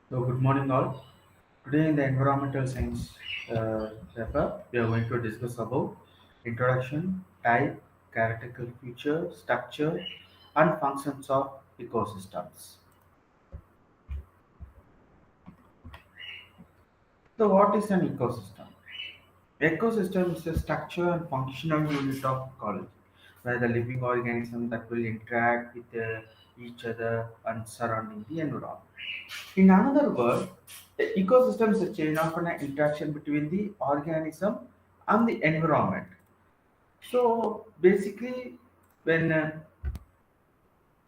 So, good morning, all. Today, in the environmental science paper, we are going to discuss about introduction, type, characteristical feature, structure, and functions of ecosystems. So, what is an ecosystem? Ecosystem is a structure and functional unit of ecology, where the living organisms that will interact with each other and surrounding the environment. In another word, the ecosystem is a chain of an interaction between the organism and the environment. So basically, when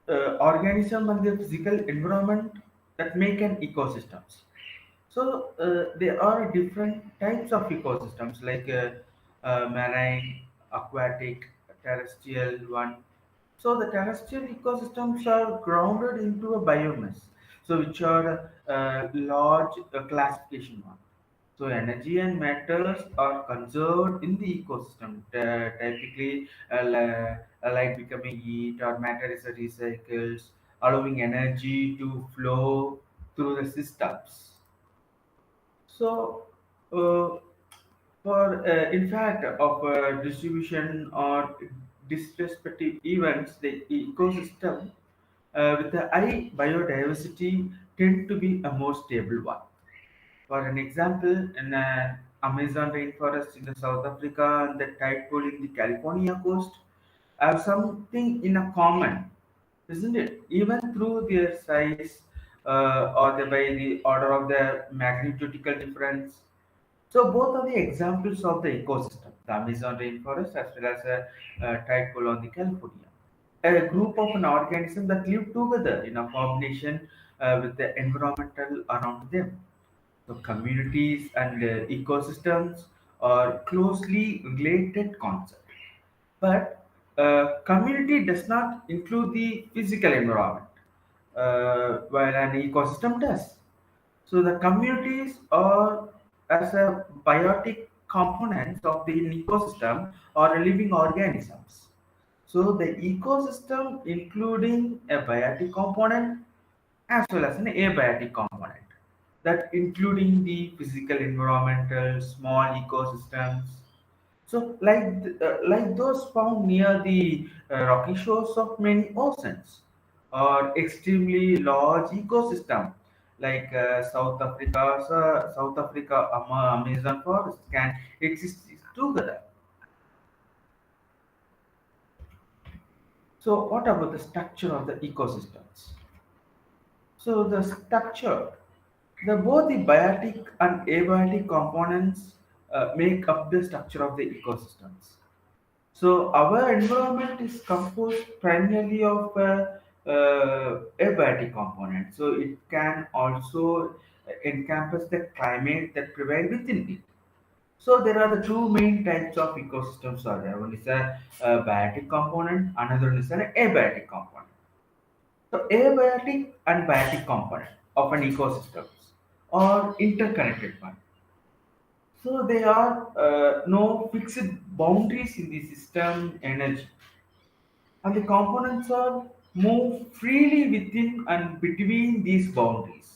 organism and the physical environment that make an ecosystems. So there are different types of ecosystems like marine, aquatic, terrestrial one. So the terrestrial ecosystems are grounded into a biomass, so which are large classification one. So energy and metals are conserved in the ecosystem, typically like becoming heat or matter is recycled, allowing energy to flow through the systems. So, uh, for in fact, of distribution or disrespective events, the ecosystem with the high biodiversity tend to be a more stable one. For an example, in Amazon rainforest in the South Africa and the tide pool in the California coast have something in a common, isn't it? Even through their size or by the order of their magnitudinal difference. So both are the examples of the ecosystem, the Amazon rainforest as well as a tide pool on the California. A group of an organism that live together in a combination with the environmental around them. So communities and ecosystems are closely related concepts. But community does not include the physical environment, while an ecosystem does. So the communities are as a biotic components of the ecosystem or living organisms. So the ecosystem including a biotic component as well as an abiotic component that including the physical environmental small ecosystems, so like those found near the rocky shores of many oceans or extremely large ecosystem like South Africa Amazon forest can exist together. So what about the structure of the ecosystems? So the structure, the both the biotic and abiotic components make up the structure of the ecosystems. So our environment is composed primarily of abiotic components. So it can also encompass the climate that prevail within it. So there are the two main types of ecosystems are there. One is a biotic component, another one is an abiotic component. So abiotic and biotic component of an ecosystem are interconnected one. So there are no fixed boundaries in the system energy, and the components are move freely within and between these boundaries.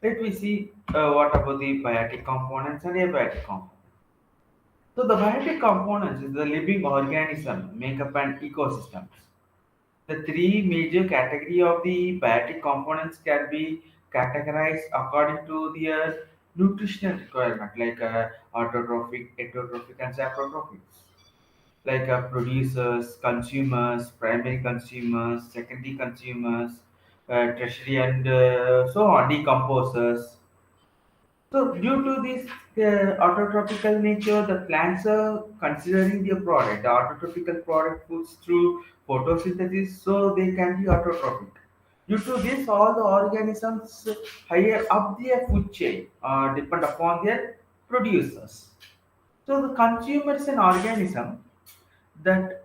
Let me see what about the biotic components and abiotic components. So the biotic components is the living organism make up an ecosystem. The three major category of the biotic components can be categorized according to their nutritional requirement, like autotrophic, heterotrophic, and saprotrophic. Like producers, consumers, primary consumers, secondary consumers, tertiary, and so on, decomposers. So, due to this autotropical nature, the plants are considering their product. The autotropical product moves through photosynthesis, so they can be autotrophic. Due to this, all the organisms higher up their food chain depend upon their producers. So, the consumer is an organism that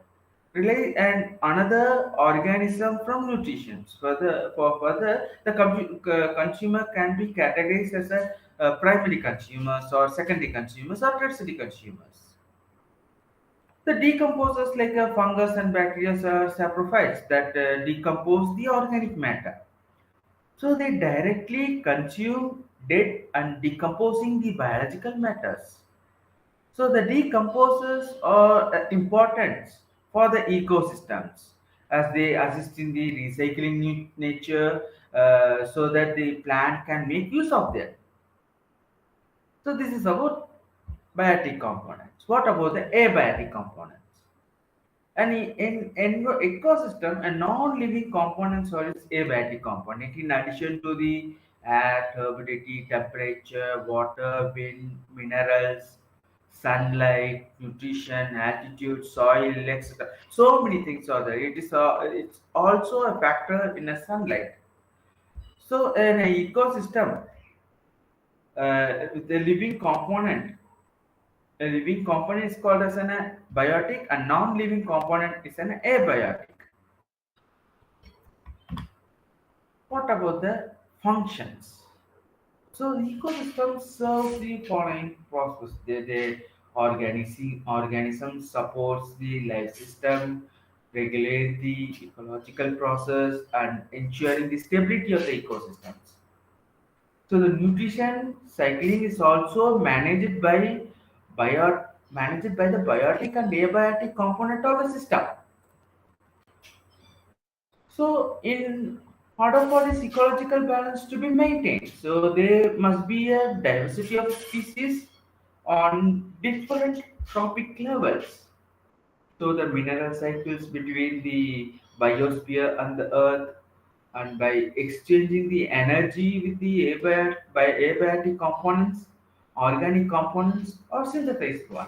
rely on another organism from nutrition. For further, the consumer can be categorized as a primary consumers or secondary consumers or tertiary consumers. The decomposers like fungus and bacteria are saprophytes that decompose the organic matter. So they directly consume dead and decomposing the biological matters. So the decomposers are important for the ecosystems as they assist in the recycling nature, so that the plant can make use of them. So this is about biotic components. What about the abiotic components? And in ecosystem, a non-living components are its abiotic component. In addition to the air, turbidity, temperature, water, wind, minerals, sunlight, nutrition, altitude, soil, etc. So many things are there. It's also a factor in a sunlight. So in an ecosystem, with a living component, a living component is called as an biotic, and non-living component is an abiotic. What about the functions? So the ecosystem serves the following process. The organism supports the life system, regulate the ecological process, and ensuring the stability of the ecosystems. So the nutrition cycling is also managed by the biotic and abiotic component of the system. So, in order for this ecological balance to be maintained, so there must be a diversity of species on different trophic levels. So, the mineral cycles between the biosphere and the earth, and by exchanging the energy with the abiotic components, organic components, or synthesized one.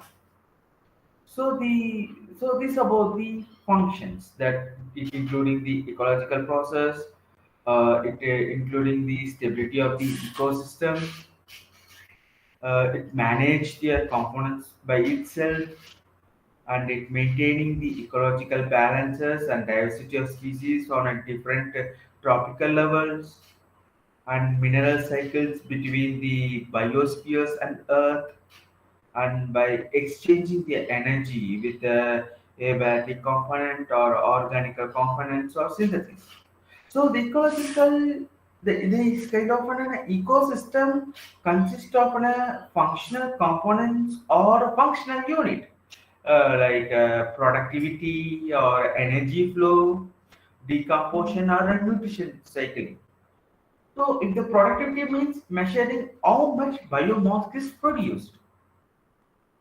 So this about the functions that it including the ecological process, including the stability of the ecosystem, it manage their components by itself, and it maintaining the ecological balances and diversity of species on a different tropical levels, and mineral cycles between the biospheres and earth, and by exchanging the energy with a biotic component or organic components or synthesis. So the ecological, this kind of an ecosystem consists of a functional components or a functional unit, like productivity or energy flow, decomposition or a nutrition cycling. So if the productivity means measuring how much biomass is produced.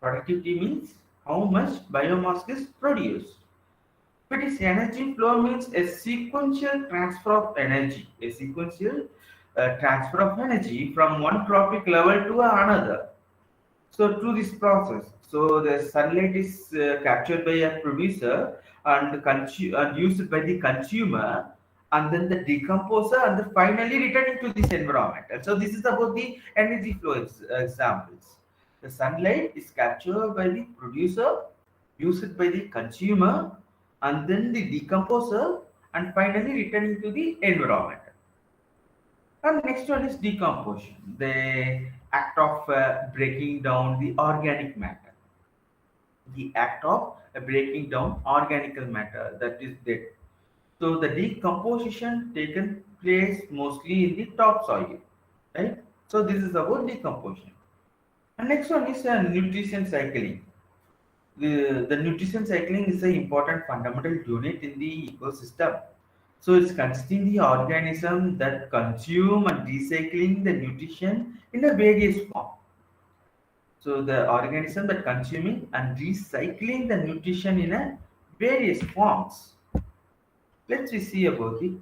Productivity means how much biomass is produced. But its energy flow means a sequential transfer of energy, a sequential transfer of energy from one trophic level to another. So through this process, so the sunlight is captured by a producer and, and used by the consumer, and then the decomposer, and then finally returning to this environment. And so this is about the energy flow examples. The sunlight is captured by the producer, used by the consumer, and then the decomposer, and finally returning to the environment. And next one is decomposition, the act of breaking down the organic matter. The act of breaking down organic matter, that is dead. So the decomposition taken place mostly in the topsoil, right? So this is about decomposition. And next one is nutrition cycling. The nutrition cycling is an important fundamental unit in the ecosystem. So it's consisting the organism that consume and recycling the nutrition in a various form. So the organism that consuming and recycling the nutrition in a various forms. Let's we see about the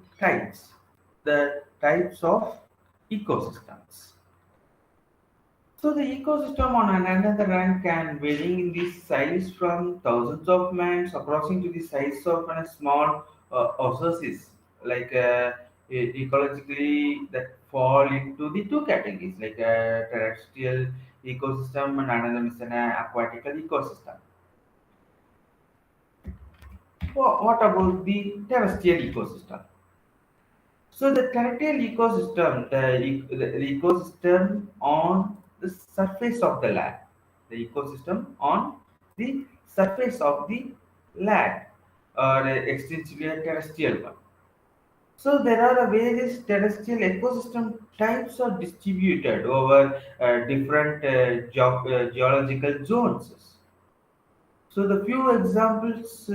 types of ecosystems. So the ecosystem on another hand can vary in the size from thousands of miles approaching to the size of a small oasis, like ecologically that fall into the two categories, like a terrestrial ecosystem and another is an aquatic ecosystem. What about the terrestrial ecosystem? So the terrestrial ecosystem, the ecosystem on the surface of the land, the ecosystem on the surface of the land, or extensively a terrestrial one. So there are various terrestrial ecosystem types are distributed over different geological zones. So the few examples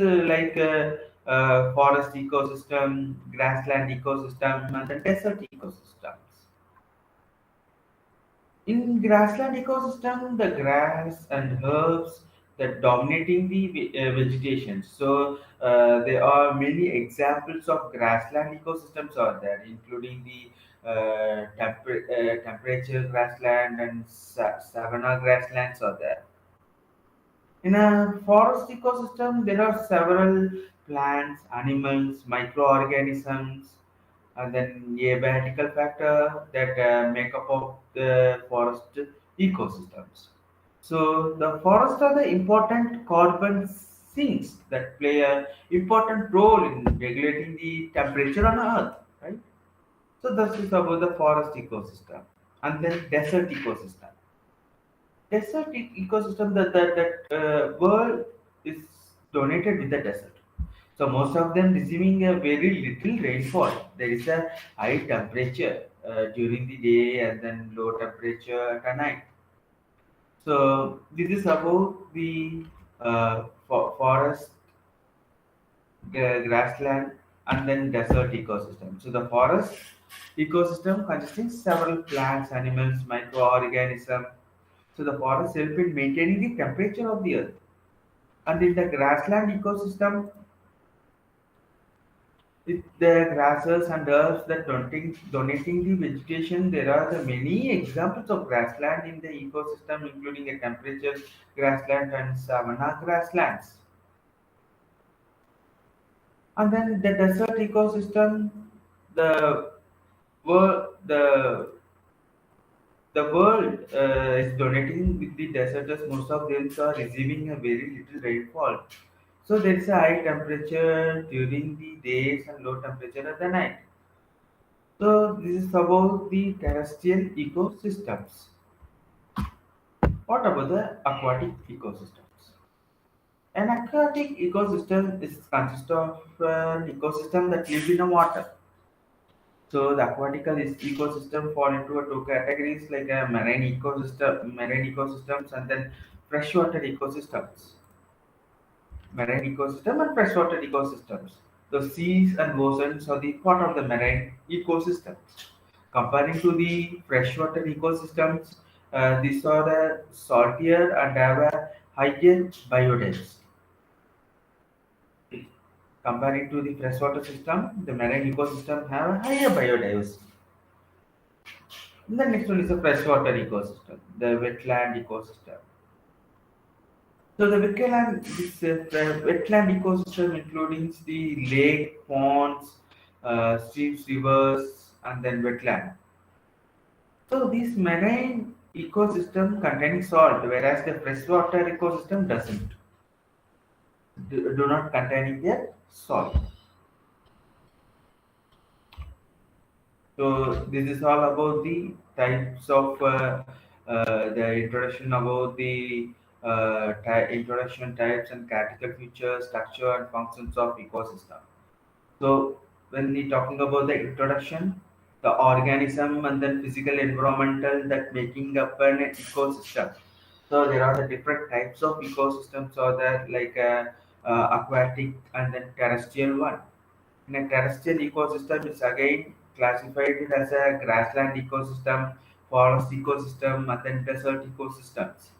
forest ecosystem, grassland ecosystem, and the desert ecosystems. In grassland ecosystem, the grass and herbs that dominating the vegetation. So there are many examples of grassland ecosystems are there, including the temperature grassland and savanna grasslands are there. In a forest ecosystem, there are several plants, animals, microorganisms, and then a biological factor that make up of the forest ecosystems. So the forests are the important carbon sinks that play a important role in regulating the temperature on Earth, right? So this is about the forest ecosystem, and then desert ecosystem. Desert ecosystem that world is donated with the desert. So most of them receiving a very little rainfall. There is a high temperature during the day and then low temperature at night. So this is about the forest, grassland, and then desert ecosystem. So the forest ecosystem consisting several plants, animals, microorganisms. So the forest help in maintaining the temperature of the earth. And in the grassland ecosystem, with the grasses and herbs that donating the vegetation, there are the many examples of grassland in the ecosystem, including a temperature grassland and savanna grasslands. And then the desert ecosystem, the the world is donating with the deserts. Most of them are receiving a very little rainfall. So there is a high temperature during the days and low temperature at the night. So this is about the terrestrial ecosystems. What about the aquatic ecosystems? An aquatic ecosystem is consists of an ecosystem that lives in the water. So the ecosystem fall into two categories like a marine ecosystems, and then freshwater ecosystems. Marine ecosystem and freshwater ecosystems. The seas and oceans are the part of the marine ecosystems. Comparing to the freshwater ecosystems, these are the saltier and have a higher biodiversity. Comparing to the freshwater system, the marine ecosystem have a higher biodiversity. And the next one is the freshwater ecosystem, the wetland ecosystem. So the wetland ecosystem including the lake, ponds, streams, rivers, and then wetland. So this marine ecosystem containing salt, whereas the freshwater ecosystem doesn't, do not containing the salt. So this is all about the types of the introduction about the introduction types and critical features, structure and functions of ecosystem. So when we talking about the introduction, the organism and then physical environmental that making up an ecosystem. So there are the different types of ecosystems are there like aquatic and then terrestrial one. In a terrestrial ecosystem, it's again classified as a grassland ecosystem, forest ecosystem, and then desert ecosystems.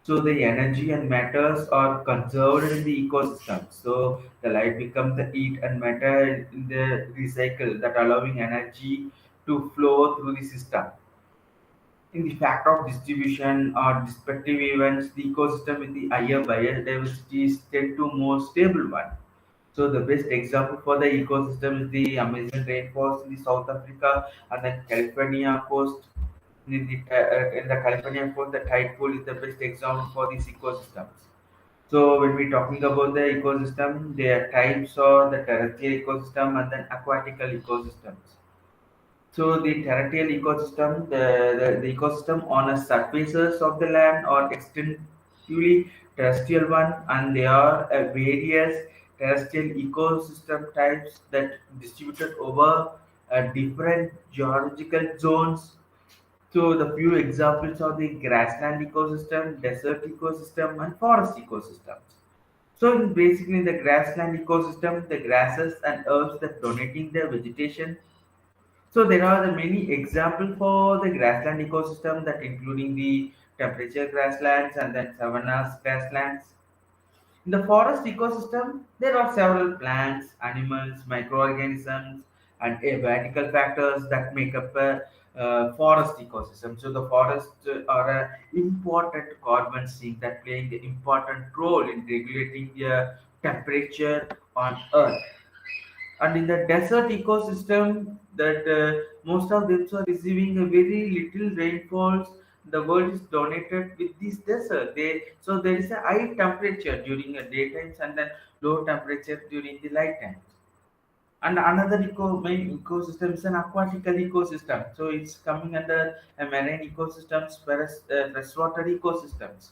So the energy and matters are conserved in the ecosystem. So the light becomes the heat and matter in the recycle that allowing energy to flow through the system. In the factor of distribution or respective events, the ecosystem with the higher biodiversity is tend to more stable one. So the best example for the ecosystem is the Amazon rainforest in the South Africa and the California coast. In the California coast, the tide pool is the best example for these ecosystems. So when we're talking about the ecosystem, their types are the terrestrial ecosystem and then aquatical ecosystems. So the terrestrial ecosystem, the ecosystem on the surfaces of the land or extensively terrestrial one, and there are various terrestrial ecosystem types that distributed over different geological zones. So the few examples are the grassland ecosystem, desert ecosystem, and forest ecosystems. So basically, in the grassland ecosystem, the grasses and herbs that donating their vegetation. So there are the many examples for the grassland ecosystem that including the temperature grasslands and then savannas grasslands. In the forest ecosystem, there are several plants, animals, microorganisms, and abiotical factors that make up a forest ecosystem. So the forests are an important carbon sink that playing an important role in regulating the temperature on Earth. And in the desert ecosystem, that most of them are receiving a very little rainfalls. The world is dominated with this desert. So there is a high temperature during the daytimes and then low temperature during the night times. And another main ecosystem is an aquatical ecosystem. So it's coming under a marine ecosystems, whereas freshwater ecosystems.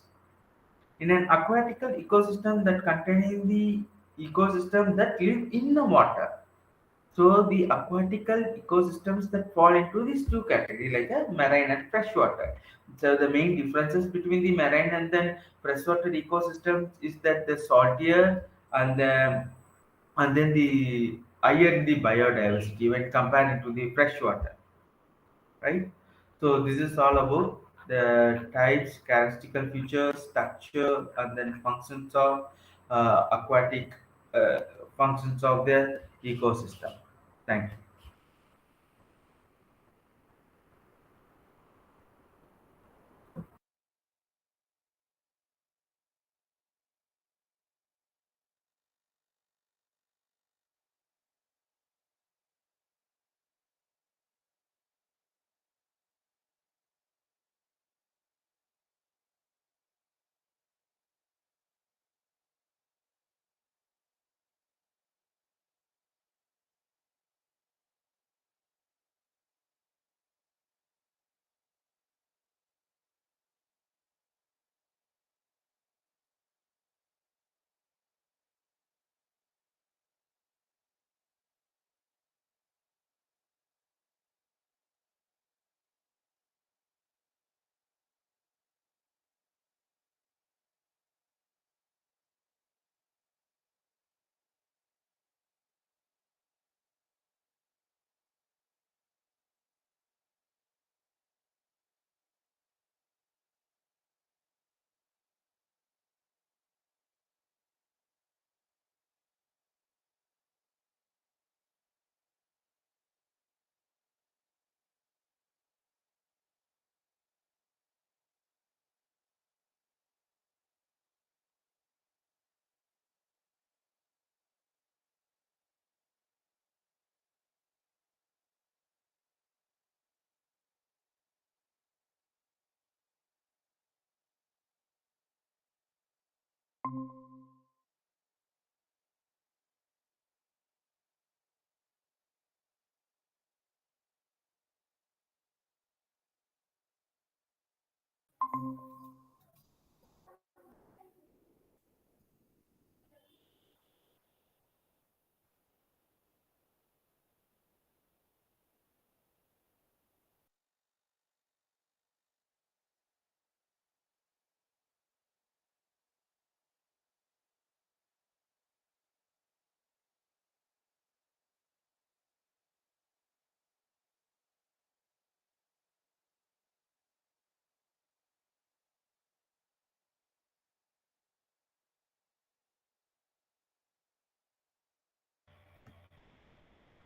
In an aquatical ecosystem that containing the ecosystem that live in the water. So the aquatical ecosystems that fall into these two categories, like marine and freshwater. So the main differences between the marine and then freshwater ecosystems is that the saltier and then the higher in the biodiversity when compared to the freshwater, right? So this is all about the types, characteristical features, structure, and then functions of aquatic uh, functions of the ecosystem. Thank you.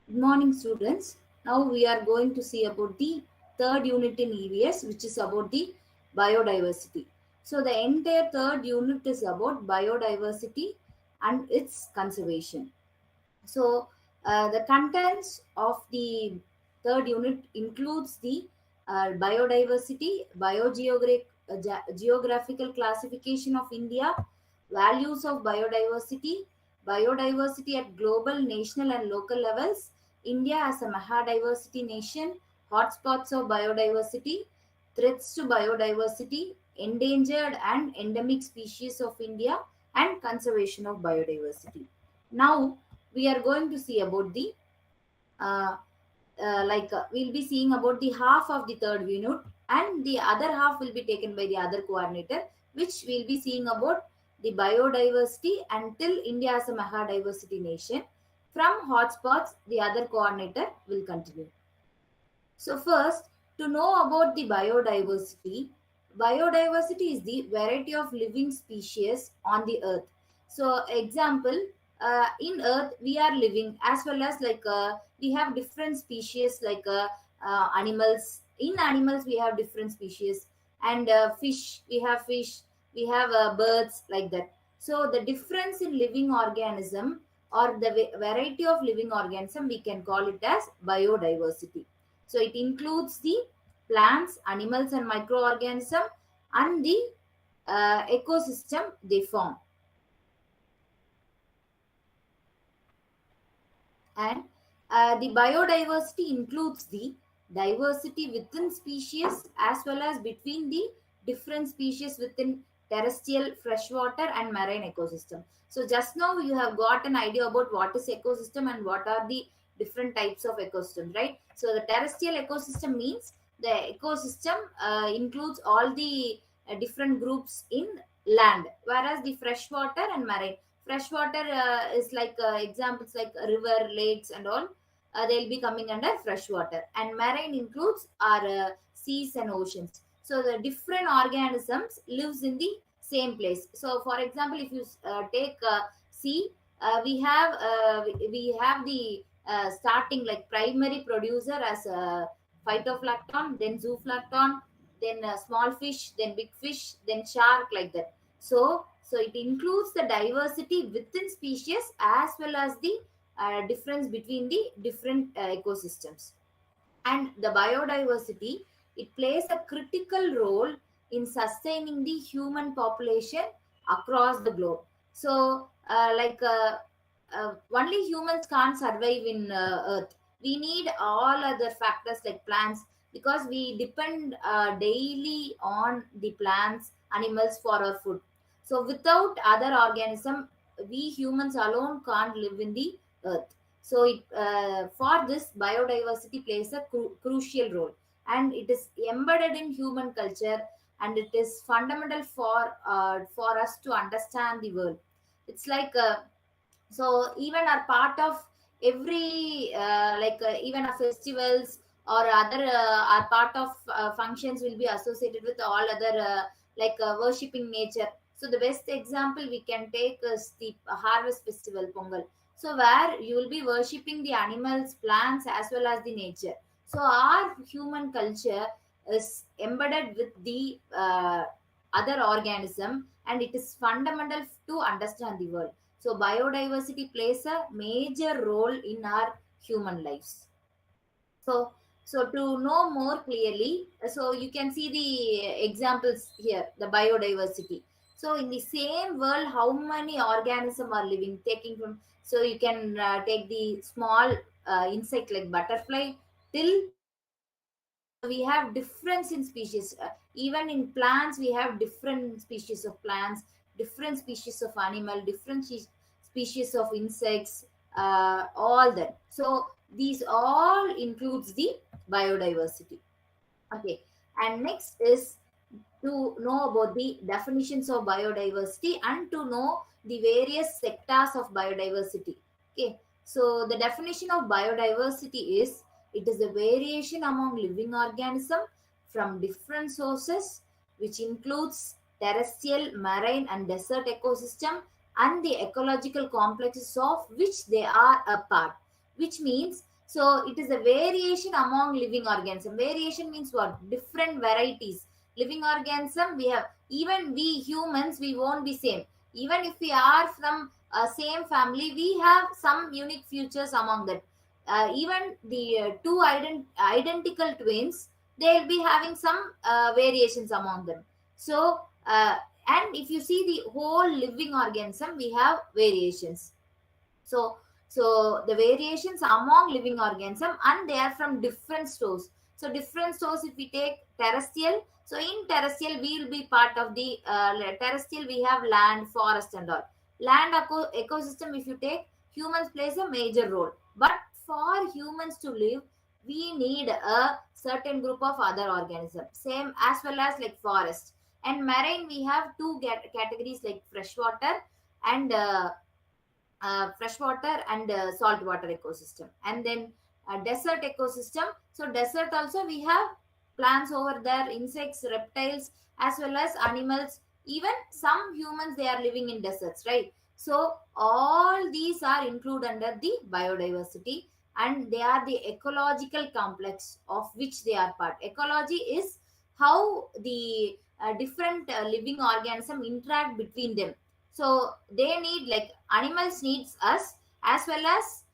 Good morning, students. Now we are going to see about the third unit in EVS, which is about the biodiversity. So the entire third unit is about biodiversity and its conservation. So, the contents of the third unit includes the biodiversity, geographical classification of India, values of biodiversity, biodiversity at global, national, and local levels, India as a Mahadiversity nation, hotspots of biodiversity, threats to biodiversity, endangered and endemic species of India, and conservation of biodiversity. Now we are going to see about the uh, we'll be seeing about the half of the third unit, and the other half will be taken by the other coordinator, which we'll be seeing about the biodiversity until India as a mega diversity nation. From hotspots, the other coordinator will continue. So first, to know about the biodiversity, biodiversity is the variety of living species on the earth. So example, in earth we are living, as well as we have different species animals. In animals we have different species, and fish, we have birds, like that. So the difference in living organism, or the variety of living organism, we can call it as biodiversity. So it includes the plants, animals, and microorganisms, and the ecosystem they form. And the biodiversity includes the diversity within species, as well as between the different species within terrestrial, freshwater, and marine ecosystem. So just now you have got an idea about what is ecosystem and what are the different types of ecosystem, right? So the terrestrial ecosystem means the ecosystem includes all the different groups in land, whereas the freshwater and marine, freshwater is examples like river, lakes, and all. They'll be coming under freshwater, and marine includes our seas and oceans. So the different organisms lives in the same place. So for example, if you take sea, we have the starting like primary producer as phytoplankton, then zooplankton, then small fish, then big fish, then shark, like that. So it includes the diversity within species, as well as the difference between the different ecosystems. And the biodiversity, it plays a critical role in sustaining the human population across the globe. So only humans can't survive in earth. We need all other factors like plants, because we depend daily on the plants, animals for our food. So without other organism, we humans alone can't live in the earth. So for this, biodiversity plays a crucial role, and it is embedded in human culture, and it is fundamental for us to understand the world. It's so even are part of every even our festivals or other are part of functions will be associated with all other worshipping nature. So the best example we can take is the harvest festival, Pongal. So where you will be worshipping the animals, plants, as well as the nature. So our human culture is embedded with the other organism, and it is fundamental to understand the world. So biodiversity plays a major role in our human lives. So, so to know more clearly, so you can see the examples here, the biodiversity. So in the same world, how many organisms are living? Taking from, so you can take the small insect like butterfly till we have difference in species. Even in plants, we have different species of plants, different species of animal, different species of insects, all that. So these all includes the biodiversity. Okay, and next is to know about the definitions of biodiversity and to know the various sectors of biodiversity. Okay, so the definition of biodiversity is, it is a variation among living organisms from different sources, which includes terrestrial, marine, and desert ecosystem, and the ecological complexes of which they are a part. Which means, so it is a variation among living organisms. Variation means what? Different varieties. Living organism, we have, even we humans, we won't be same. Even if we are from a same family, we have some unique features among that. Even the two identical twins, they'll be having some variations among them. So and if you see the whole living organism, we have variations. So the variations among living organism, and they are from different source. So different source, if we take terrestrial, so in terrestrial we will be part of the terrestrial, we have land, forest, and all. Land ecosystem, if you take, humans plays a major role. But for humans to live, we need a certain group of other organisms, same as well as like forest and marine. We have two categories like freshwater and freshwater and saltwater ecosystem, and then desert ecosystem. So desert also we have plants over there, insects, reptiles, as well as animals, even some humans, they are living in deserts, right? So all these are included under the biodiversity, and they are the ecological complex of which they are part. Ecology is how the different living organism interact between them. So they need, like animals needs us, as well as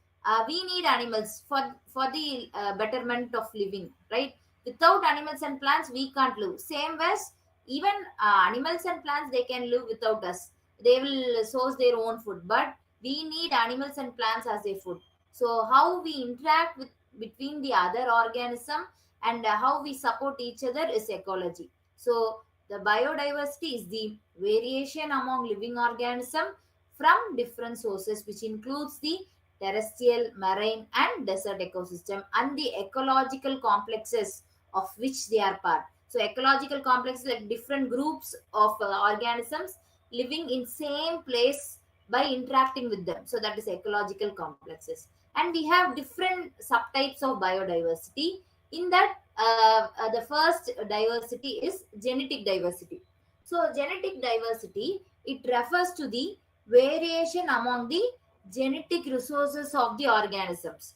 we need animals for the betterment of living, right? Without animals and plants we can't live. Same as even animals and plants, they can live without us. They will source their own food, but we need animals and plants as a food. So how we interact with between the other organism, and how we support each other is ecology. So the biodiversity is the variation among living organisms from different sources, which includes the terrestrial, marine, and desert ecosystem, and the ecological complexes of which they are part. So ecological complexes like different groups of organisms living in same place by interacting with them. So that is ecological complexes. And we have different subtypes of biodiversity. In that, the first diversity is genetic diversity. So genetic diversity, it refers to the variation among the genetic resources of the organisms.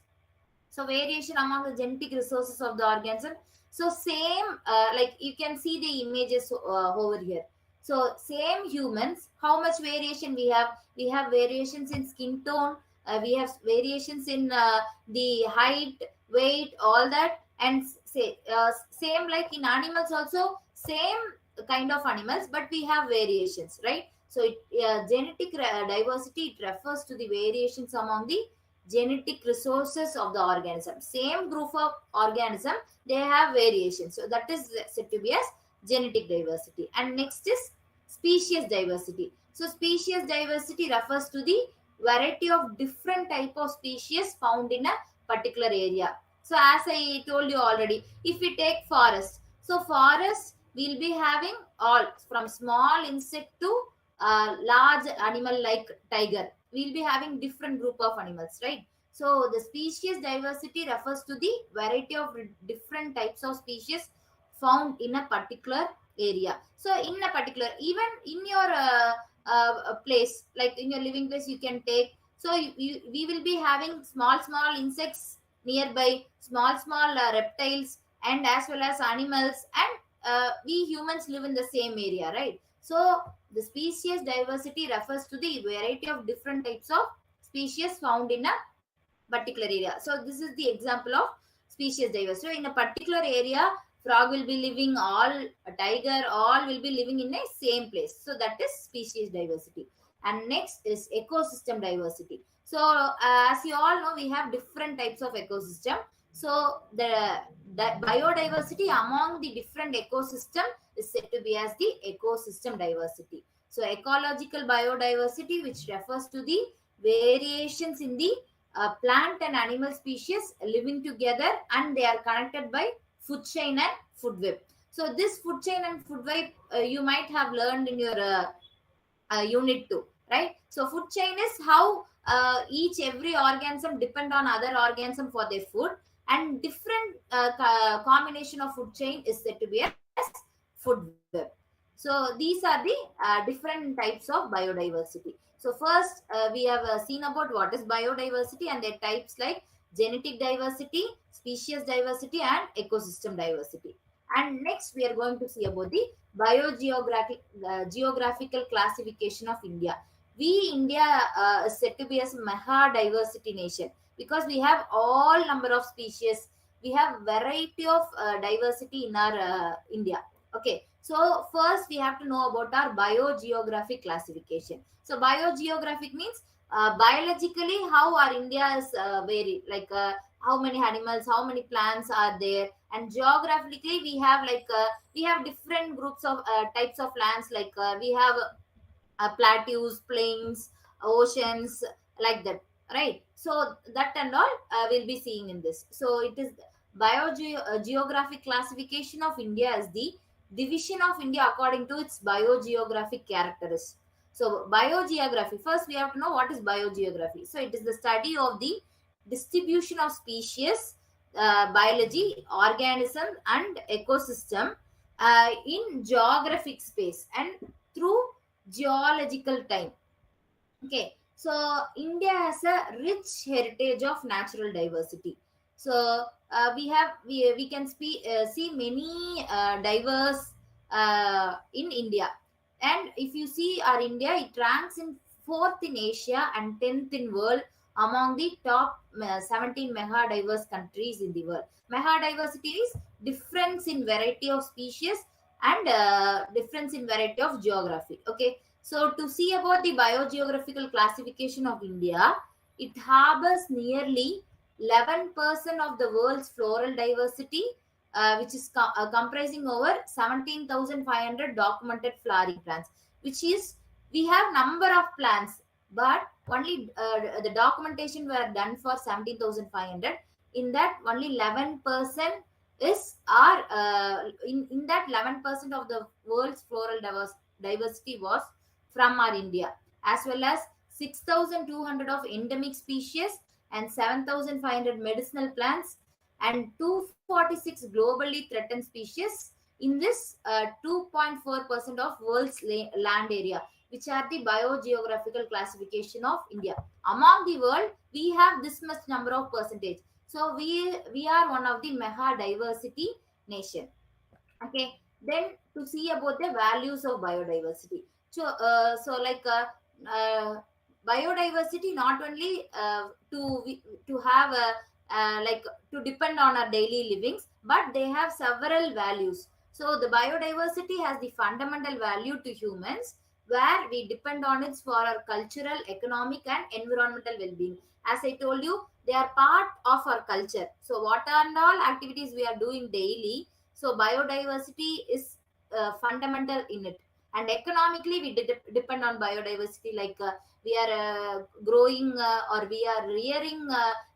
So variation among the genetic resources of the organism. So same, like you can see the images over here. So same humans, how much variation we have? We have variations in skin tone, we have variations in the height, weight, all that. And say same like in animals also, same kind of animals, but we have variations, right? So genetic diversity, it refers to the variations among the genetic resources of the organism. Same group of organism, they have variations. So that is said to be as genetic diversity. And next is species diversity. So species diversity refers to the variety of different type of species found in a particular area. So as I told you already, if we take forest, so forest will be having all from small insect to large animal like tiger. We'll be having different group of animals, right? So the species diversity refers to the variety of different types of species found in a particular area. So in a particular, even in your place, like in your living place, you can take. So we will be having small insects nearby, small reptiles, and as well as animals, and we humans live in the same area, right? So the species diversity refers to the variety of different types of species found in a particular area. So this is the example of species diversity. So in a particular area, frog will be living, all a tiger, all will be living in a same place. So that is species diversity. And next is ecosystem diversity. So as you all know, we have different types of ecosystem. So the biodiversity among the different ecosystem is said to be as the ecosystem diversity. So ecological biodiversity, which refers to the variations in the plant and animal species living together, and they are connected by food chain and food web. So this food chain and food web, you might have learned in your unit 2, right? So food chain is how each every organism depend on other organism for their food, and different combination of food chain is said to be as food web. So these are the different types of biodiversity. So first, we have seen about what is biodiversity and their types like genetic diversity, species diversity, and ecosystem diversity. And next, we are going to see about the geographical classification of India. India is said to be as mega diversity nation because we have all number of species. We have variety of diversity in our India. Okay, so first we have to know about our biogeographic classification. So biogeographic means biologically how our India is varied, like how many animals, how many plants are there, and geographically we have different groups of types of lands, we have plateaus, plains, oceans, like that. right? So that and all we'll be seeing in this. So it is biogeographic classification of India as the division of India according to its biogeographic characteristics. So biogeography, first we have to know what is biogeography. So it is the study of the distribution of species, biology, organism and ecosystem in geographic space and through geological time. Okay, so India has a rich heritage of natural diversity. So we can see many diverse in India, and if you see our India, it ranks in fourth in Asia and 10th in world among the top 17 mega diverse countries in the world. Mega diversity is difference in variety of species and difference in variety of geography. Okay, so to see about the biogeographical classification of India, it harbors nearly 11% of the world's floral diversity, which is comprising over 17,500 documented flowering plants, which is we have number of plants, but only the documentation were done for 17,500. In that, only 11% is our in that 11% of the world's floral diversity was from our India, as well as 6,200 of endemic species and 7,500 medicinal plants and 246 globally threatened species in this 2.4% of world's land area, which are the biogeographical classification of India. Among the world, we have this much number of percentage. So we are one of the mega diversity nation. Okay, then to see about the values of biodiversity. So like biodiversity not only to have a like to depend on our daily livings, but they have several values. So the biodiversity has the fundamental value to humans, where we depend on it for our cultural, economic and environmental well-being. As I told you, they are part of our culture. So what and all activities we are doing daily, so biodiversity is fundamental in it. And economically, we depend on biodiversity. Like we are growing or we are rearing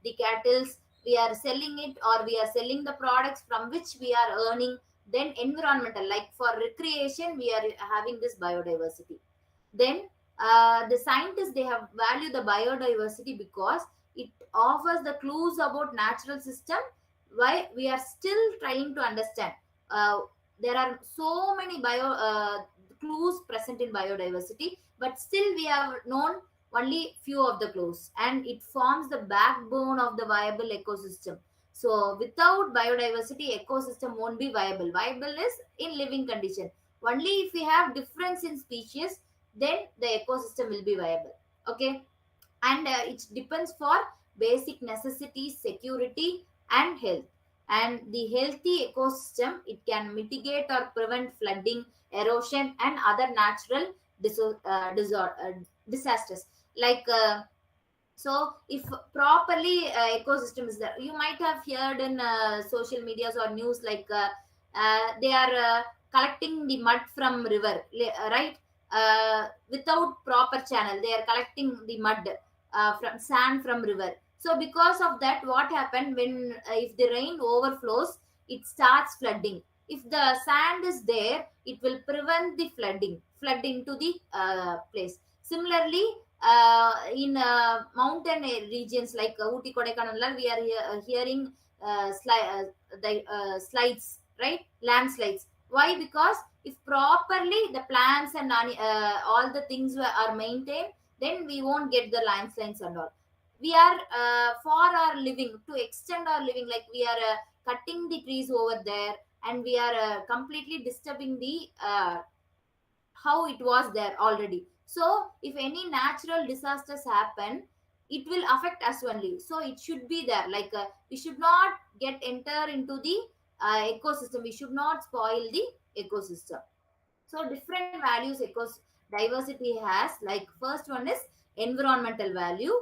the cattle, we are selling it or we are selling the products from which we are earning. Then environmental, like for recreation, we are having this biodiversity. Then the scientists, they have valued the biodiversity because it offers the clues about natural system, why we are still trying to understand. uh, there are so many bio clues present in biodiversity, but still we have known only few of the clues, and it forms the backbone of the viable ecosystem. So without biodiversity, ecosystem won't be viable. Viable is in living condition. Only if we have difference in species, then the ecosystem will be viable. Okay, and it depends for basic necessities, security and health. And the healthy ecosystem, it can mitigate or prevent flooding, erosion and other natural disasters. Like so if properly ecosystem is there, you might have heard in social medias or news, like they are collecting the mud from river, right? Without proper channel, they are collecting the mud from sand from river. So because of that, what happened when if the rain overflows, it starts flooding. If the sand is there, it will prevent the flood into the place. Similarly, in mountain regions like Uti Kodaikanal, we are hearing slides, right? Landslides. Why? Because if properly the plants and all the things are maintained, then we won't get the landslides and all. We are for our living, to extend our living, like we are cutting the trees over there, and we are completely disturbing the how it was there already. So if any natural disasters happen, it will affect us only. So it should be there, like we should not get enter into the ecosystem, we should not spoil the ecosystem. So different values diversity has, like first one is environmental value.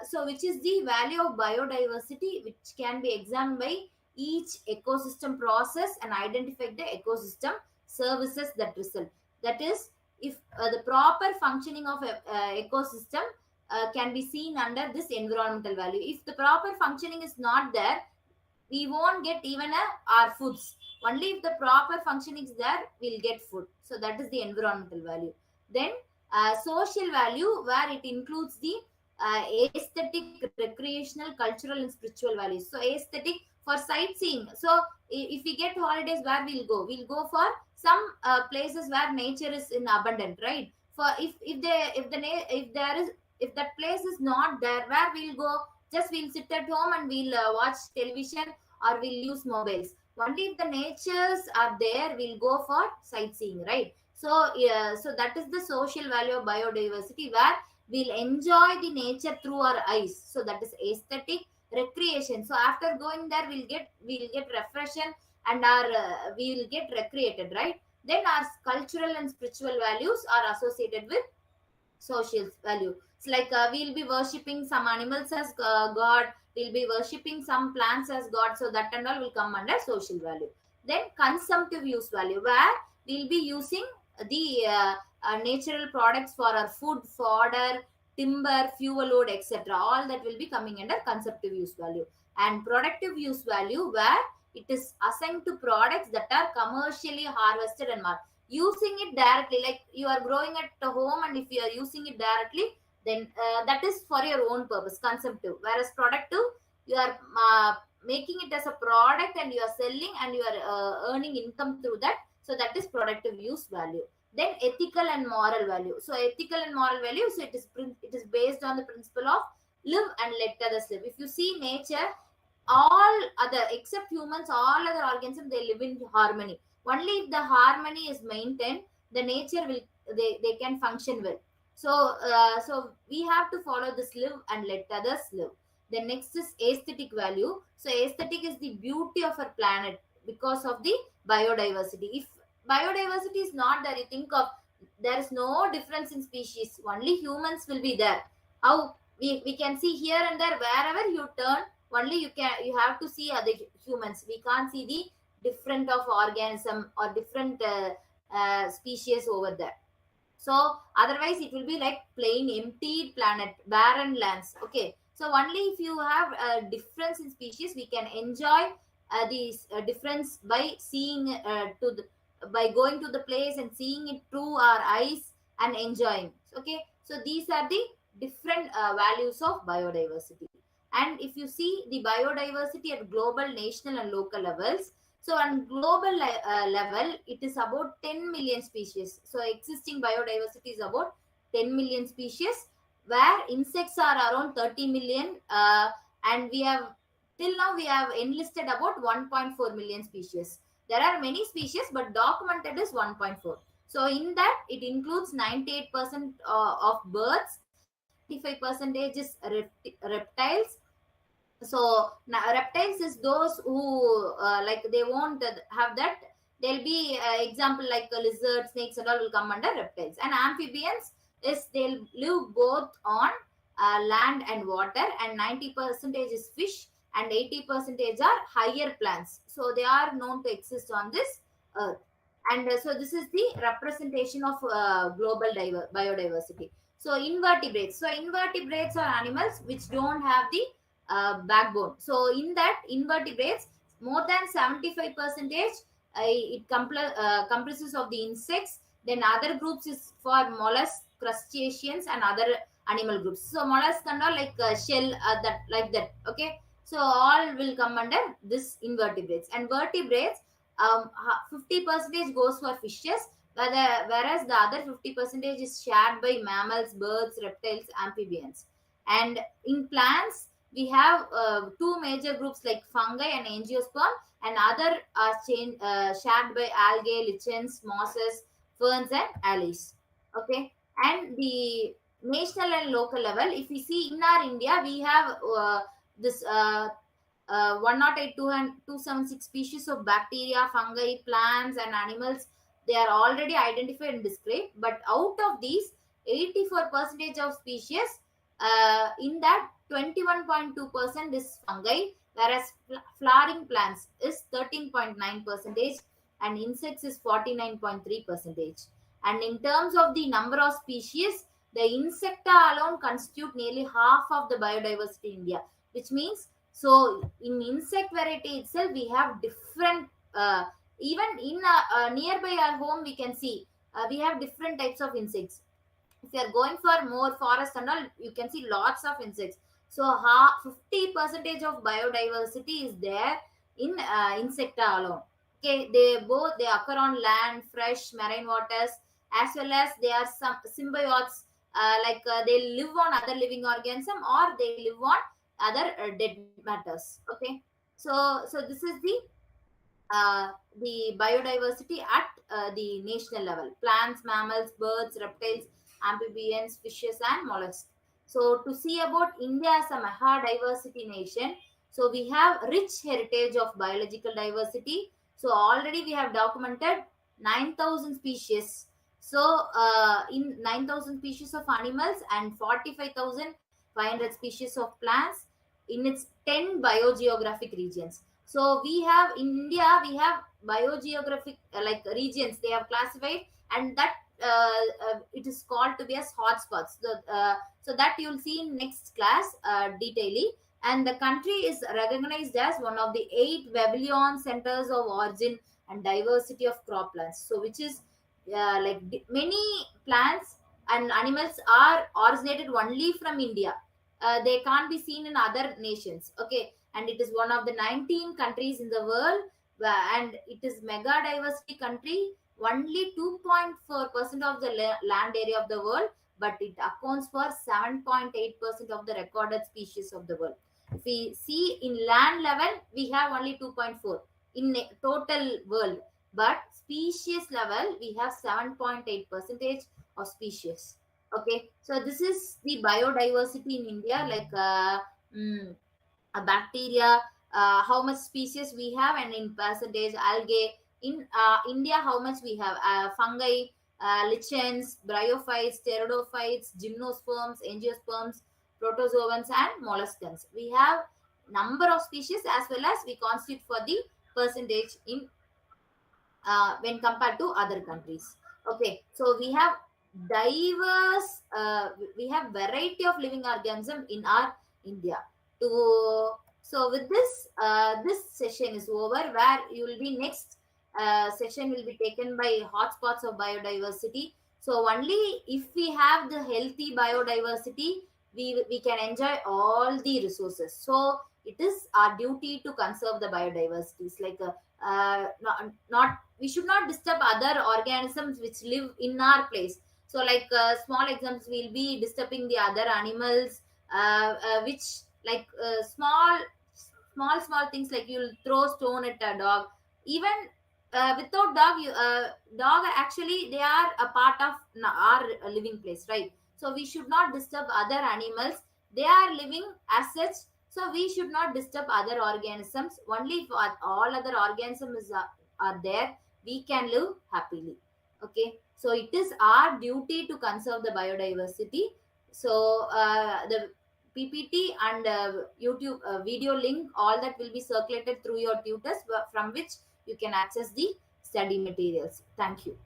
So which is the value of biodiversity, which can be examined by each ecosystem process and identify the ecosystem services that result. That is, if the proper functioning of a ecosystem, can be seen under this environmental value. If the proper functioning is not there, we won't get even our foods. Only if the proper functioning is there, we'll get food. So that is the environmental value. Then social value, where it includes the aesthetic, recreational, cultural, and spiritual values. So aesthetic for sightseeing. So if we get holidays, where we'll go? We'll go for some places where nature is in abundant, right? For if there is, if that place is not there, where we'll go? Just we'll sit at home and we'll watch television, or we'll use mobiles. Only if the natures are there, we'll go for sightseeing, right? So so that is the social value of biodiversity, where we'll enjoy the nature through our eyes. So that is aesthetic, recreation. So after going there, we'll get refreshing, and our we'll get recreated, right? Then our cultural and spiritual values are associated with social value. It's like we'll be worshipping some animals as god, we'll be worshipping some plants as god, so that and all will come under social value. Then consumptive use value, where we'll be using the natural products for our food, fodder, timber, fuel load, etc. All that will be coming under consumptive use value. And productive use value, where it is assigned to products that are commercially harvested and marketed, using it directly, like you are growing at home, and if you are using it directly, then that is for your own purpose, consumptive. Whereas productive, you are making it as a product, and you are selling, and you are earning income through that. So that is productive use value. Then ethical and moral value. So ethical and moral value, so it is based on the principle of live and let others live. If you see nature, all other except humans, all other organisms, they live in harmony. Only if the harmony is maintained, the nature will, they can function well. So so we have to follow this live and let others live. The next is aesthetic value. So aesthetic is the beauty of our planet because of the biodiversity. If biodiversity is not there, you think of, there is no difference in species, only humans will be there. How we can see here and there, wherever you turn, only you have to see other humans. We can't see the different of organism or different species over there. So otherwise it will be like plain empty planet, barren lands. Okay, so only if you have a difference in species, we can enjoy these difference by seeing by going to the place and seeing it through our eyes and enjoying. Okay, so these are the different values of biodiversity. And if you see the biodiversity at global, national, and local levels, so on global level, it is about 10 million species. So existing biodiversity is about 10 million species, where insects are around 30 million, and we have till now we have enlisted about 1.4 million species. There are many species, but documented is 1.4. So in that, it includes 98% of birds, 25% is reptiles. So now reptiles is those who like they won't have that. There'll be example like lizards, snakes, and all will come under reptiles. And amphibians is they'll live both on land and water, and 90% is fish, and 80% are higher plants. So they are known to exist on this earth. And so this is the representation of global biodiversity. So invertebrates. So invertebrates are animals which don't have the backbone. So in that invertebrates, more than 75% it comprises of the insects. Then other groups is for mollusks, crustaceans, and other animal groups. So mollusks and all like shell, that like that. Okay, so all will come under this invertebrates. And vertebrates, 50% goes for fishes, whereas the other 50% is shared by mammals, birds, reptiles, amphibians. And in plants, we have two major groups like fungi and angiosperm, and other are shared by algae, lichens, mosses, ferns, and allies. Okay, and the national and local level, if we see in our India, we have this 108, 276 species of bacteria, fungi, plants, and animals. They are already identified and described, but out of these, 84% of species, in that 21.2% is fungi, whereas flowering plants is 13.9%, and insects is 49.3%. And in terms of the number of species, The insecta alone constitute nearly half of the biodiversity in India, which means so in insect variety itself we have different. Even in nearby our home we can see we have different types of insects. If you are going for more forest and all, you can see lots of insects. So 50 percentage of biodiversity is there in insecta alone. Okay, they occur on land, fresh marine waters, as well as they are some symbiotes, they live on other living organism or they live on other dead matters. Okay, so this is uh, the biodiversity at the national level: plants, mammals, birds, reptiles, amphibians, fishes, and mollusks. So, to see about India as a Maha diversity nation, so we have rich heritage of biological diversity. So, already we have documented 9,000 species. So, in 9,000 species of animals and 45,500 species of plants in its 10 biogeographic regions. So we have in India we have biogeographic regions they have classified, and that it is called to be as hotspots. So that you'll see in next class detailing. And the country is recognized as one of the 8 Vavilion centers of origin and diversity of croplands. So which is many plants and animals are originated only from India. They can't be seen in other nations. Okay, and it is one of the 19 countries in the world, and it is mega diversity country. Only 2.4% of the land area of the world, but it accounts for 7.8% of the recorded species of the world. If we see in land level, we have only 2.4 in total world, but species level we have 7.8 percentage of species. Okay, so this is the biodiversity in India, mm, a bacteria, how much species we have, and in percentage algae. In India, how much we have fungi, lichens, bryophytes, pteridophytes, gymnosperms, angiosperms, protozoans, and molluscans. We have number of species as well as we constitute for the percentage in when compared to other countries. Okay, so we have diverse, we have variety of living organism in our India. To so with this, this session is over. Where you will be next session will be taken by hotspots of biodiversity. So only if we have the healthy biodiversity, we can enjoy all the resources. So it is our duty to conserve the biodiversity. It's not we should not disturb other organisms which live in our place. So small examples will be disturbing the other animals, which small things, like you'll throw stone at a dog. Even without dog, dog actually they are a part of our living place, right? So we should not disturb other animals. They are living as such, so we should not disturb other organisms. Only if all other organisms are there, we can live happily. Okay, so it is our duty to conserve the biodiversity. So the PPT and YouTube video link, all that will be circulated through your tutors, from which you can access the study materials. Thank you.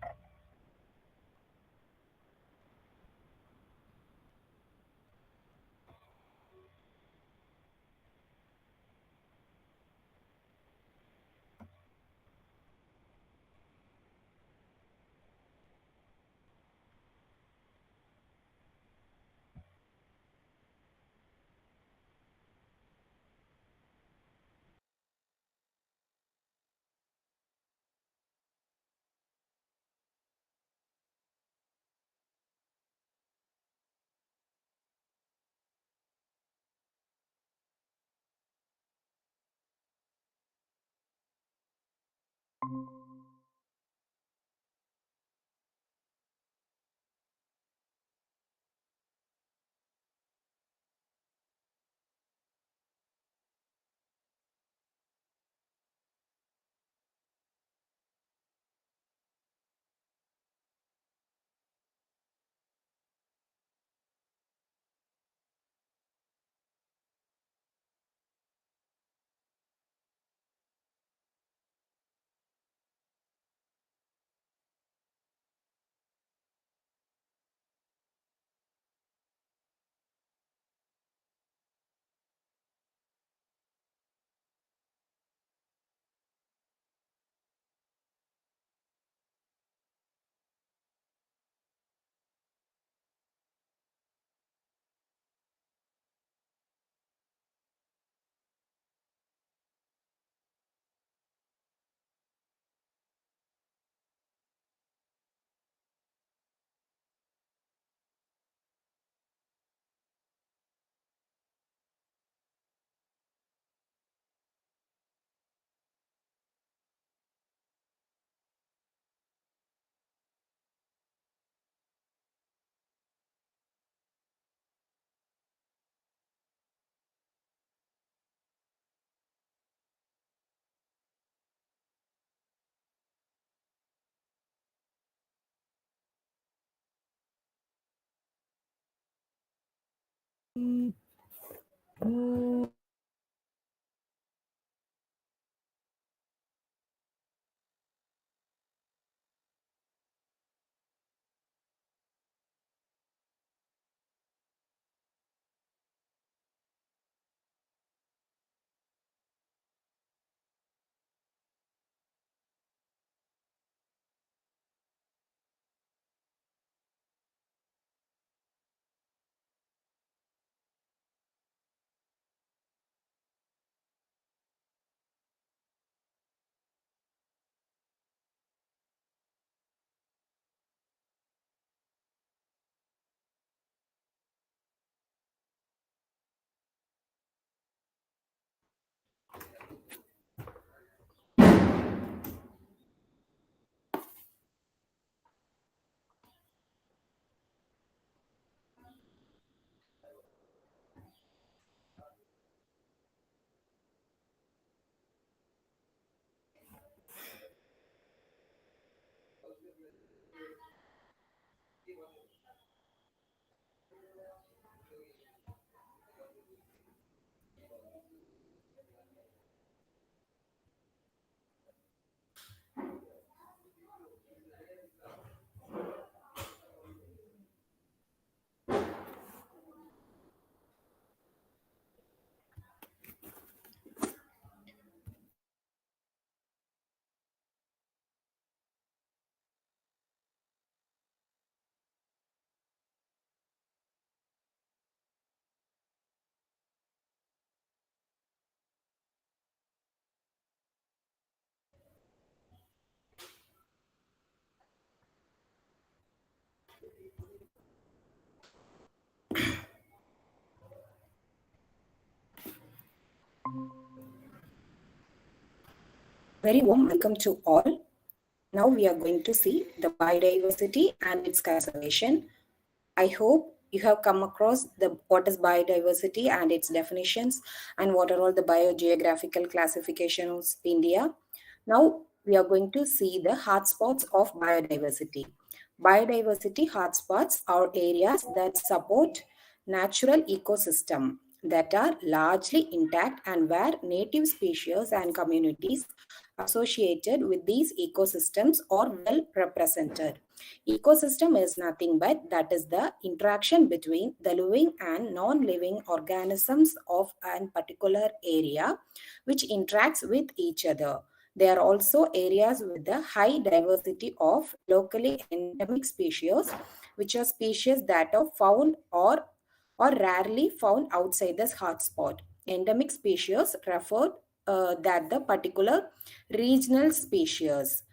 Very warm welcome to all. Now we are going to see the biodiversity and its conservation. I hope you have come across the what is biodiversity and its definitions and what are all the biogeographical classifications of India. Now we are going to see the hotspots of biodiversity. Biodiversity hotspots are areas that support natural ecosystem that are largely intact and where native species and communities associated with these ecosystems are well represented. Ecosystem is nothing but that is the interaction between the living and non-living organisms of a particular area which interacts with each other. There are also areas with the high diversity of locally endemic species, which are species that are found or rarely found outside this hotspot. Endemic species refer that the particular regional species.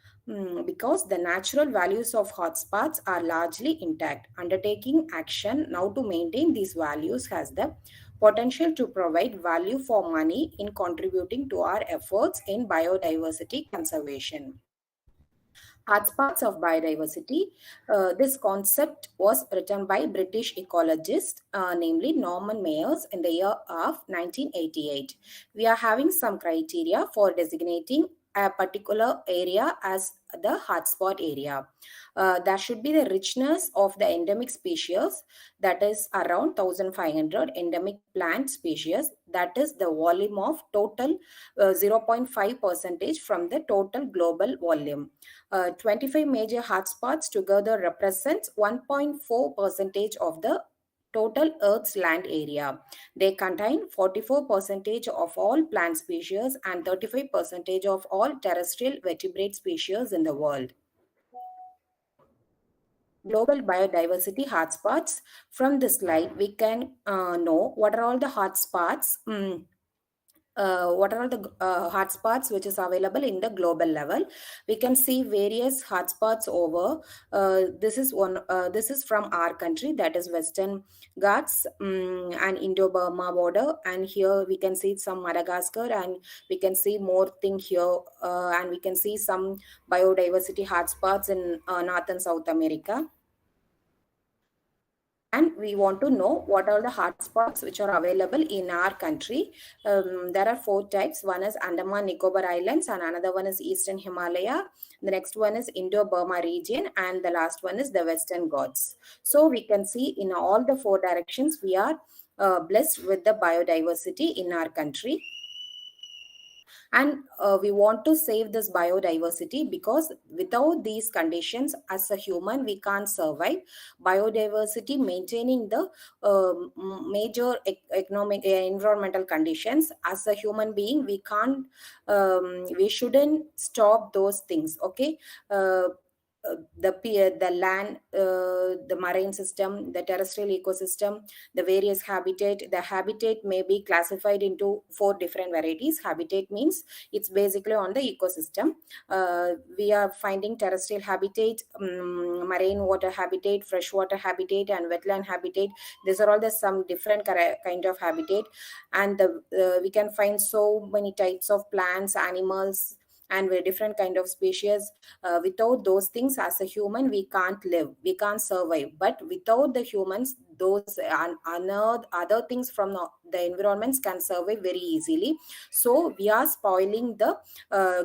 Because the natural values of hotspots are largely intact. Undertaking action now to maintain these values has the potential to provide value for money in contributing to our efforts in biodiversity conservation. Hotspots of biodiversity. This concept was written by British ecologist, namely Norman Mayers, in the year of 1988. We are having some criteria for designating a particular area as the hotspot area. There should be the richness of the endemic species, that is around 1500 endemic plant species, that is the volume of total 0.5 percentage from the total global volume. 25 major hotspots together represents 1.4 percentage of the total Earth's land area. They contain 44 percentage of all plant species and 35 percentage of all terrestrial vertebrate species in the world. Global biodiversity hotspots. From this slide, we can know what are all the hotspots. What are all the hotspots which is available in the global level. We can see various hotspots over. This is one. This is from our country, that is Western Ghats and Indo-Burma border, and here we can see some Madagascar, and we can see more thing here, and we can see some biodiversity hotspots in North and South America. And we want to know what are the hotspots which are available in our country. There are four types. One is Andaman Nicobar Islands, and another one is Eastern Himalaya. The next one is Indo-Burma region, and the last one is the Western Ghats. So we can see in all the four directions we are blessed with the biodiversity in our country. And we want to save this biodiversity because without these conditions, as a human, we can't survive. Biodiversity, maintaining the major economic environmental conditions, as a human being, we can't, we shouldn't stop those things. Okay. The land, the marine system, the terrestrial ecosystem, the various habitat. The habitat may be classified into 4 different varieties. Habitat means it's basically on the ecosystem. We are finding terrestrial habitat, marine water habitat, freshwater habitat, and wetland habitat. These are all the some different kind of habitat. And we can find so many types of plants, animals, and with different kind of species. Without those things, as a human, we can't live, we can't survive. But without the humans, those other things from the environments can survive very easily. So we are spoiling the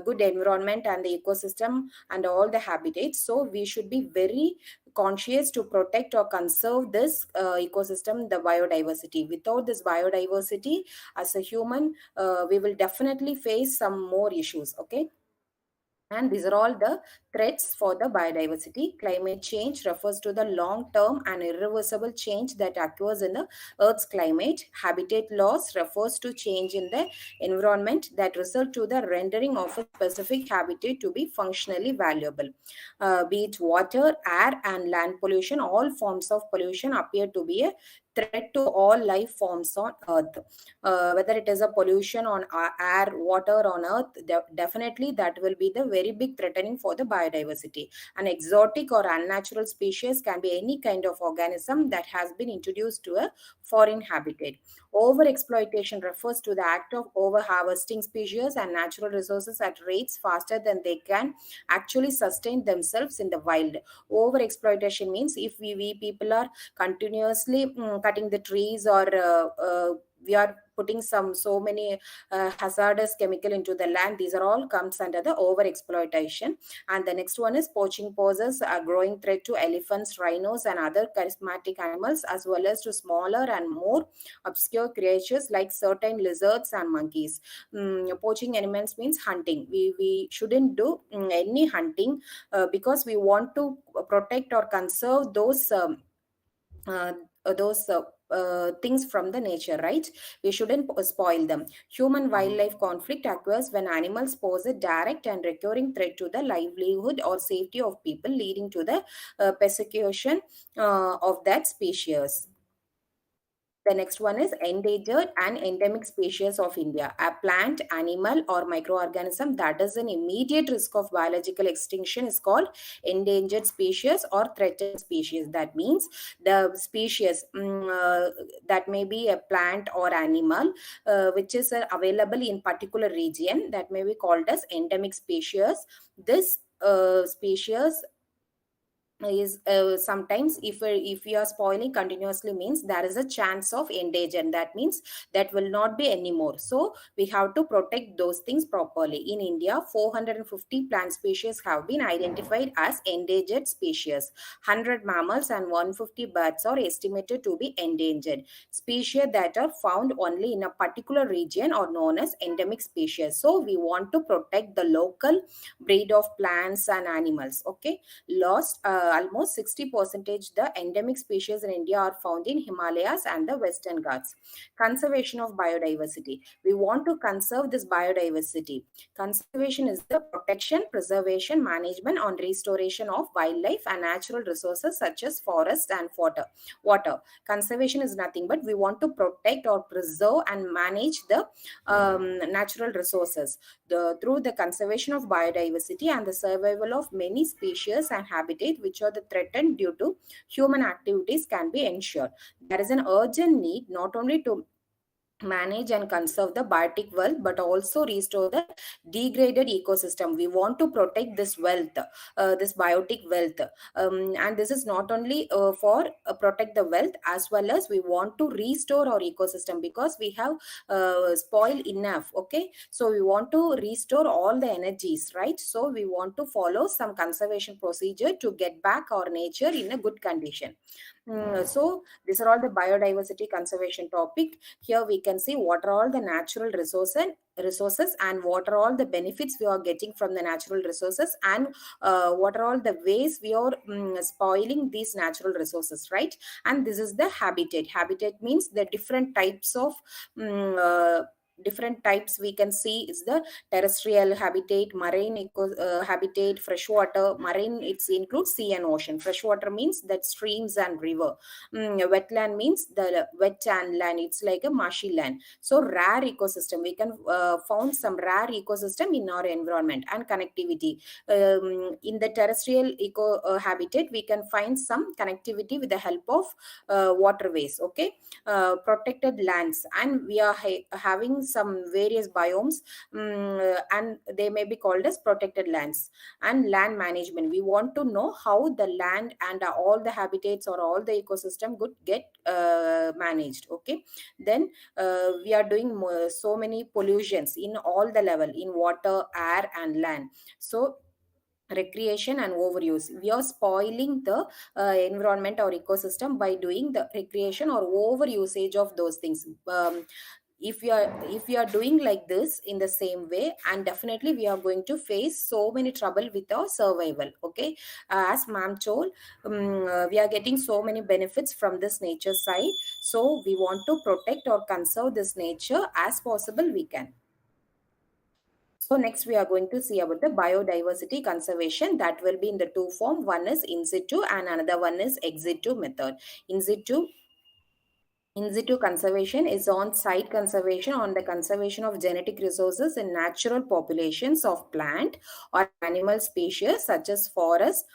good environment and the ecosystem and all the habitats. So we should be very conscious to protect or conserve this ecosystem, the biodiversity. Without this biodiversity, as a human, we will definitely face some more issues. Okay. And these are all the threats for the biodiversity. Climate change refers to the long-term and irreversible change that occurs in the Earth's climate. Habitat loss refers to change in the environment that result to the rendering of a specific habitat to be functionally valuable. Be it water, air, and land pollution, all forms of pollution appear to be a threat to all life forms on Earth. Whether it is a pollution on air, water, on Earth, definitely that will be the very big threatening for the biodiversity. An exotic or unnatural species can be any kind of organism that has been introduced to a foreign habitat. Overexploitation refers to the act of overharvesting species and natural resources at rates faster than they can actually sustain themselves in the wild. Overexploitation means if we people are continuously cutting the trees, or we are putting so many hazardous chemical into the land. These are all comes under the over exploitation. And the next one is poaching poses a growing threat to elephants, rhinos, and other charismatic animals, as well as to smaller and more obscure creatures like certain lizards and monkeys. Poaching animals means hunting. We shouldn't do any hunting because we want to protect or conserve uh, those things from the nature, right? We shouldn't spoil them. Human wildlife conflict occurs when animals pose a direct and recurring threat to the livelihood or safety of people, leading to the persecution of that species. The next one is endangered and endemic species of India. A plant, animal, or microorganism that is in immediate risk of biological extinction is called endangered species or threatened species. That means the species that may be a plant or animal which is available in particular region, that may be called as endemic species. This species is sometimes, if we are spoiling continuously, means there is a chance of endanger. That means that will not be anymore. So we have to protect those things properly. In India, 450 plant species have been identified as endangered species. 100 mammals and 150 birds are estimated to be endangered. Species that are found only in a particular region are known as endemic species. So we want to protect the local breed of plants and animals. Okay. Lost almost 60% the endemic species in India are found in Himalayas and the Western Ghats. Conservation of biodiversity. We want to conserve this biodiversity. Conservation is the protection, preservation, management, and restoration of wildlife and natural resources such as forest and water. Conservation is nothing but we want to protect or preserve and manage the natural resources. Through the conservation of biodiversity and the survival of many species and habitat which are the threatened due to human activities can be ensured. There is an urgent need not only to manage and conserve the biotic wealth but also restore the degraded ecosystem. We want to protect this wealth, this biotic wealth, and this is not only for protect the wealth, as well as we want to restore our ecosystem because we have spoiled enough. Okay, so we want to restore all the energies, right? So we want to follow some conservation procedure to get back our nature in a good condition. So these are all the biodiversity conservation topic. Here we can see what are all the natural resources and what are all the benefits we are getting from the natural resources, and what are all the ways we are spoiling these natural resources, right? And this is the habitat means the mm, uh, different types we can see is the terrestrial habitat, marine habitat, freshwater. Marine, it includes sea and ocean. Freshwater means that streams and river. Wetland means the wet and land, it's like a marshy land. So rare ecosystem, we can found some rare ecosystem in our environment. And connectivity, in the terrestrial eco habitat we can find some connectivity with the help of waterways, okay. Protected lands, and we are having some various biomes, and they may be called as protected lands. And land management, we want to know how the land and all the habitats or all the ecosystem could get managed, okay. Then we are doing so many pollutions in all the level, in water, air and land. So recreation and overuse, we are spoiling the environment or ecosystem by doing the recreation or over usage of those things. If we are doing like this in the same way, and definitely we are going to face so many trouble with our survival, okay. As ma'am told, we are getting so many benefits from this nature side, so we want to protect or conserve this nature as possible we can. So next we are going to see about the biodiversity conservation, that will be in the two form. One is in situ and another one is ex situ method. In situ conservation is on-site conservation on the conservation of genetic resources in natural populations of plant or animal species such as forest,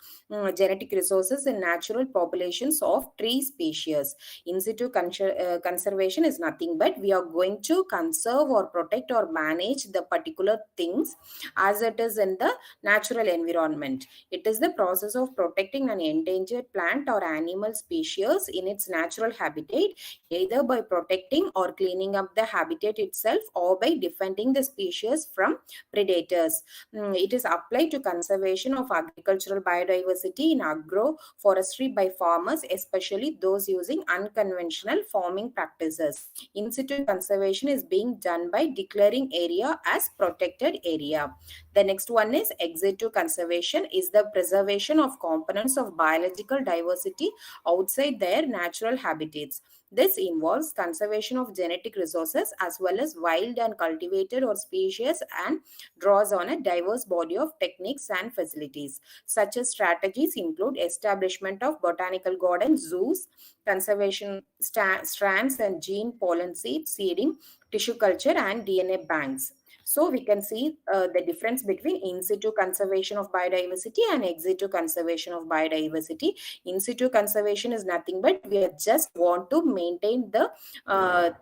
genetic resources in natural populations of tree species. In situ conservation is nothing but we are going to conserve or protect or manage the particular things as it is in the natural environment. It is the process of protecting an endangered plant or animal species in its natural habitat, either by protecting or cleaning up the habitat itself or by defending the species from predators. It is applied to conservation of agricultural biodiversity in agroforestry by farmers, especially those using unconventional farming practices. In situ conservation is being done by declaring area as protected area. The next one is ex situ conservation, is the preservation of components of biological diversity outside their natural habitats. This involves conservation of genetic resources as well as wild and cultivated or species, and draws on a diverse body of techniques and facilities. Such as strategies include establishment of botanical gardens, zoos, conservation strands and gene pollen seeding, tissue culture and DNA banks. So we can see the difference between in situ conservation of biodiversity and ex situ conservation of biodiversity. In situ conservation is nothing but we are just want to maintain the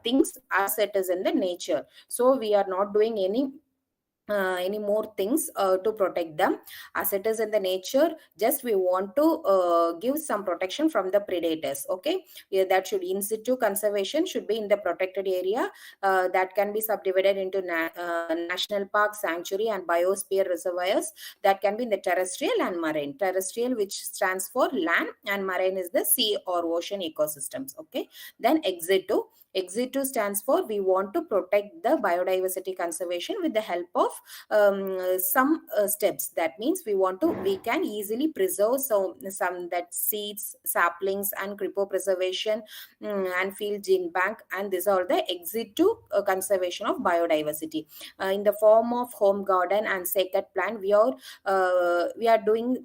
things as it is in the nature. So we are not doing any more things to protect them as it is in the nature. Just we want to give some protection from the predators, okay. Yeah, that should in situ conservation should be in the protected area, that can be subdivided into national park, sanctuary and biosphere reservoirs. That can be in the terrestrial and marine. Terrestrial, which stands for land, and marine is the sea or ocean ecosystems, okay. Then ex situ stands for we want to protect the biodiversity conservation with the help of some steps. That means we can easily preserve some that seeds, saplings and cryopreservation, and field gene bank, and these are the ex situ conservation of biodiversity. In the form of home garden and sacred plant, we are doing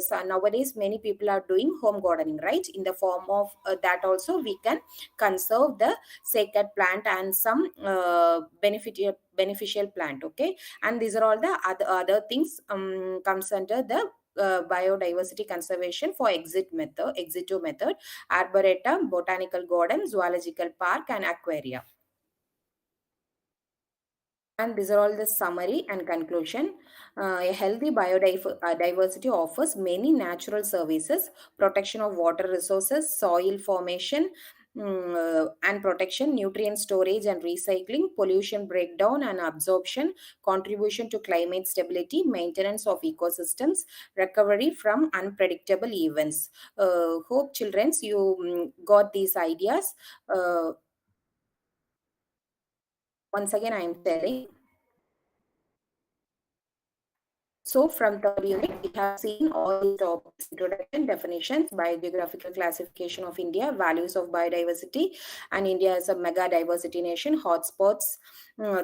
so nowadays many people are doing home gardening, right? In the form of that also we can conserve the sacred plant and some beneficial plant, okay. And these are all the other things comes under the biodiversity conservation for ex situ method: arboretum, botanical garden, zoological park and aquaria. And these are all the summary and conclusion. A healthy biodiversity offers many natural services: protection of water resources, soil formation, and protection, nutrient storage and recycling, pollution breakdown and absorption, contribution to climate stability, maintenance of ecosystems, recovery from unpredictable events. Hope children you got these ideas. Once again, I am telling. So from third unit, we have seen all these topics: introduction, definitions, biogeographical classification of India, values of biodiversity, and India as a mega diversity nation, hotspots,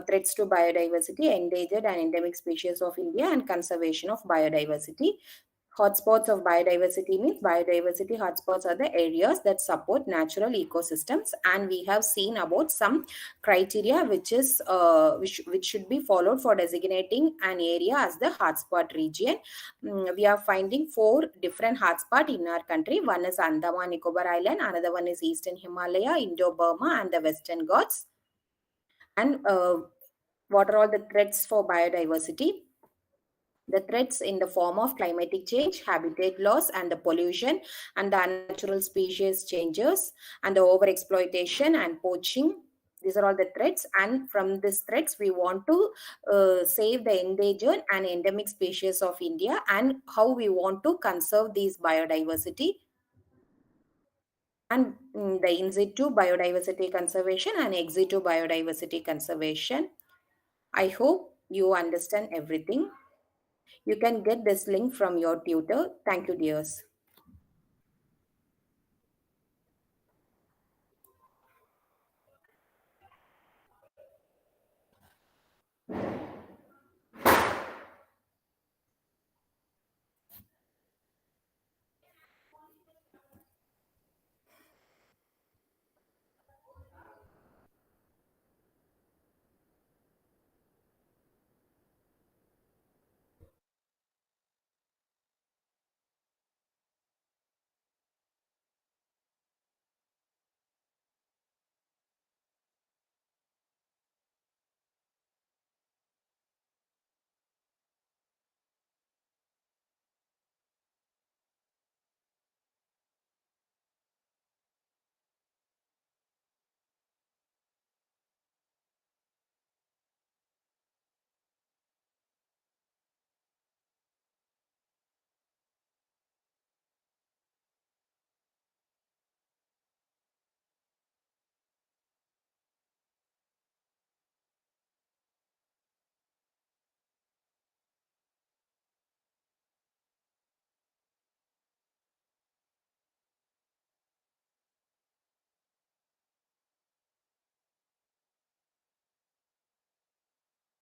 threats to biodiversity, endangered and endemic species of India, and conservation of biodiversity. Hotspots of biodiversity means biodiversity hotspots are the areas that support natural ecosystems, and we have seen about some criteria which should be followed for designating an area as the hotspot region. We are finding 4 different hotspots in our country. One is Andaman Nicobar Island, another one is Eastern Himalaya, Indo-Burma, and the Western Ghats. And what are all the threats for biodiversity? The threats in the form of climatic change, habitat loss, and the pollution, and the unnatural species changes, and the overexploitation and poaching. These are all the threats, and from these threats, we want to save the endangered and endemic species of India, and how we want to conserve these biodiversity, and the in situ biodiversity conservation and ex situ biodiversity conservation. I hope you understand everything. You can get this link from your tutor. Thank you, dears.